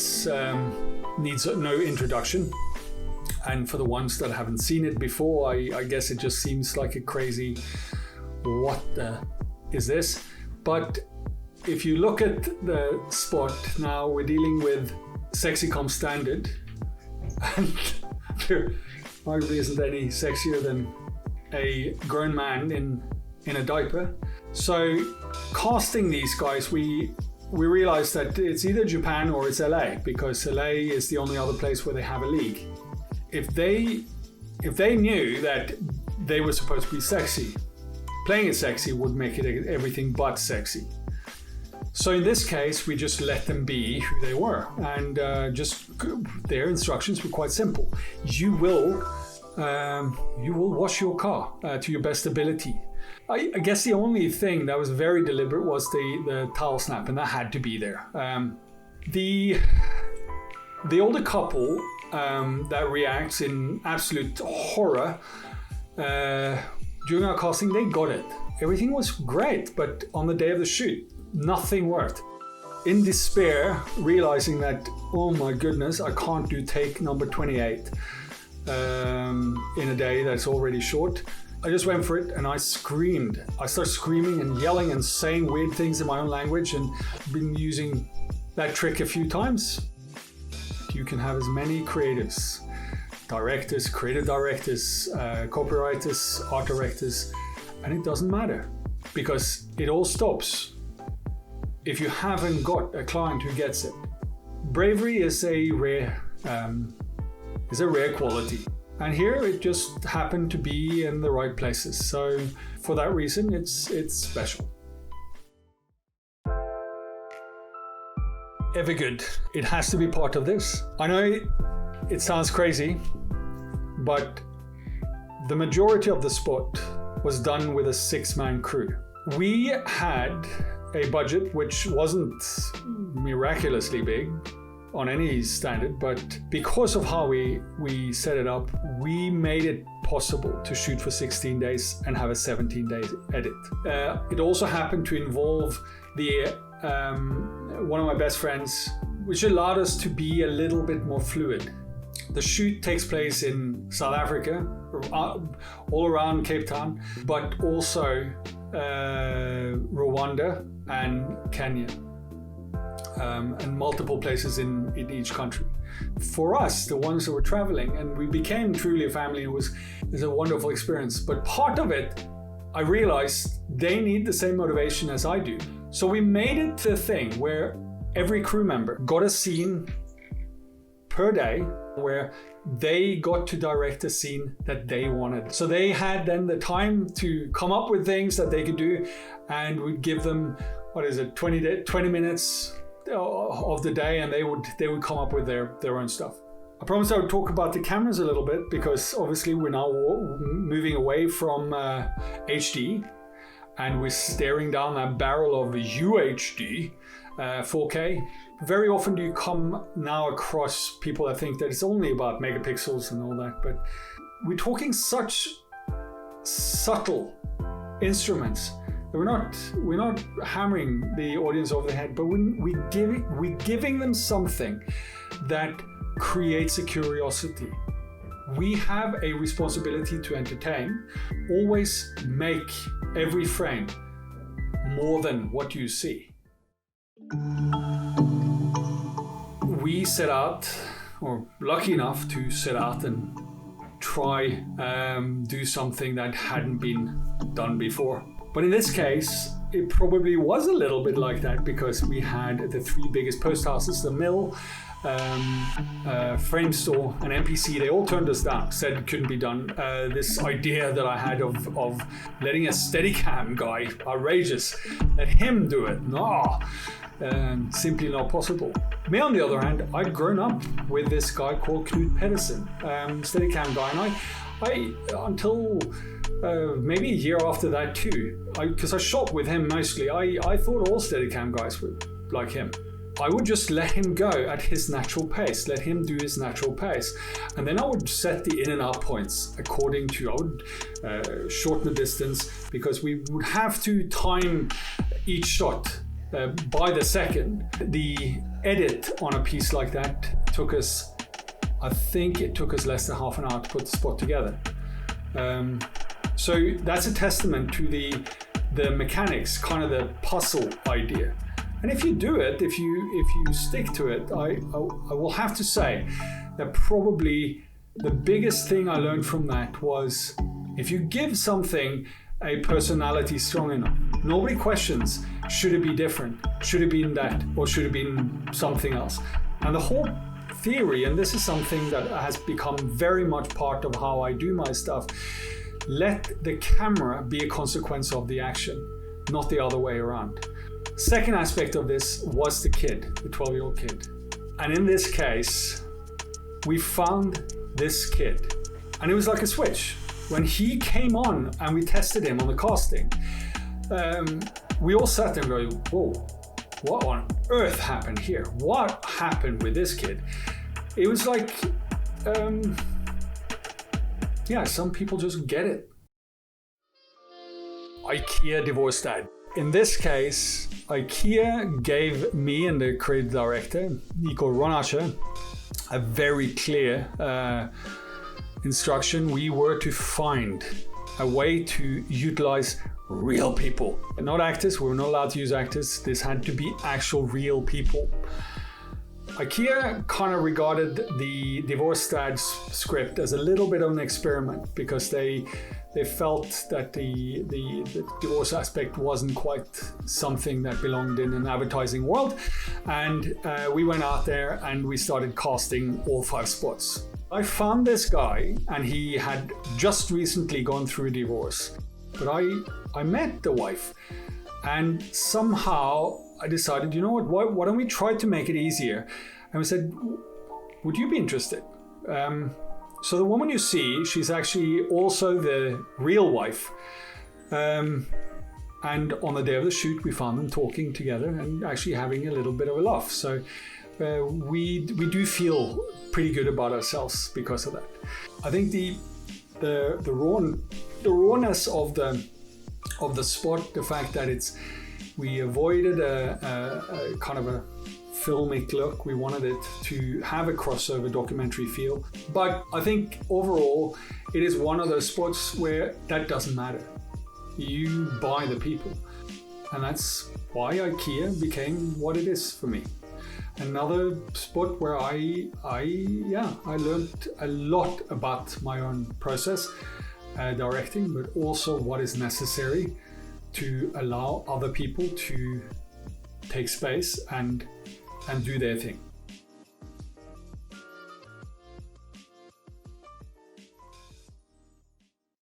this needs no introduction. And for the ones that haven't seen it before, I guess it just seems like a crazy, what is this? But if you look at the sport now, we're dealing with sexy-com standard. And there arguably isn't any sexier than a grown man in a diaper. So casting these guys, we realized that it's either Japan or it's LA, because LA is the only other place where they have a league. If they knew that they were supposed to be sexy, playing it sexy would make it everything but sexy. So in this case, we just let them be who they were, and their instructions were quite simple. You will wash your car to your best ability. I guess the only thing that was very deliberate was the towel snap, and that had to be there. The older couple that reacts in absolute horror during our casting, they got it. Everything was great, but on the day of the shoot, nothing worked. In despair, realizing that, oh my goodness, I can't do take number 28 in a day that's already short, I just went for it and I screamed. I started screaming and yelling and saying weird things in my own language, and been using that trick a few times. You can have as many creatives, directors, creative directors, copywriters, art directors, and it doesn't matter, because it all stops if you haven't got a client who gets it. Bravery is a rare quality. And here it just happened to be in the right places. So for that reason, it's special. Evergood, it has to be part of this. I know it sounds crazy, but the majority of the sport was done with a 6-man crew. We had a budget which wasn't miraculously big on any standard, but because of how we set it up, we made it possible to shoot for 16 days and have a 17-day edit. It also happened to involve one of my best friends, which allowed us to be a little bit more fluid. The shoot takes place in South Africa, all around Cape Town, but also Rwanda and Kenya. And multiple places in each country. For us, the ones that were traveling, and we became truly a family, it was a wonderful experience. But part of it, I realized they need the same motivation as I do. So we made it the thing where every crew member got a scene per day where they got to direct a scene that they wanted. So they had then the time to come up with things that they could do, and we'd give them, 20 minutes of the day, and they would come up with their own stuff. I promised I would talk about the cameras a little bit, because obviously we're now moving away from HD, and we're staring down that barrel of UHD 4K. Very often do you come now across people that think that it's only about megapixels and all that, but we're talking such subtle instruments. We're not hammering the audience over the head, but we're giving them something that creates a curiosity. We have a responsibility to entertain. Always make every frame more than what you see. We set out, or lucky enough to set out and try do something that hadn't been done before. But in this case, it probably was a little bit like that, because we had the 3 biggest post houses, the Mill, Frame Store, and MPC. They all turned us down, said it couldn't be done. This idea that I had of letting a Steadicam guy, outrageous, let him do it. No, simply not possible. Me, on the other hand, I'd grown up with this guy called Knut Pedersen, Steadicam guy, and I until maybe a year after that too, because I shot with him mostly, I thought all Steadicam guys were like him. I would just let him go at his natural pace, let him do his natural pace. And then I would set the in and out points according to, I would shorten the distance, because we would have to time each shot by the second. The edit on a piece like that took us, I think it took us less than half an hour to put the spot together. So that's a testament to the mechanics, kind of the puzzle idea. And if you do it, if you stick to it, I will have to say that probably the biggest thing I learned from that was, if you give something a personality strong enough, nobody questions, should it be different? Should it be in that? Or should it be in something else? And the whole theory, and this is something that has become very much part of how I do my stuff, let the camera be a consequence of the action, not the other way around. Second aspect of this was the kid, the 12-year-old kid. And in this case, we found this kid. And it was like a switch. When he came on and we tested him on the casting, we all sat there and go, whoa, what on earth happened here? What happened with this kid? It was like, some people just get it. IKEA divorce dad. In this case, IKEA gave me and the creative director, Jorn Haagen, a very clear instruction. We were to find a way to utilize real people, not actors. We were not allowed to use actors. This had to be actual real people. IKEA kind of regarded the Divorce Dad's script as a little bit of an experiment, because they felt that the divorce aspect wasn't quite something that belonged in an advertising world. And we went out there and we started casting all 5 spots. I found this guy, and he had just recently gone through a divorce. But I met the wife, and somehow I decided, you know what, why don't we try to make it easier? And we said, would you be interested? So the woman you see, she's actually also the real wife. And on the day of the shoot, we found them talking together and actually having a little bit of a laugh. So we do feel pretty good about ourselves because of that. I think the rawness of the spot, the fact that we avoided a kind of a filmic look. We wanted it to have a crossover documentary feel. But I think overall, it is one of those spots where that doesn't matter. You buy the people. And that's why IKEA became what it is for me. Another spot where I learned a lot about my own process, directing, but also what is necessary to allow other people to take space and do their thing.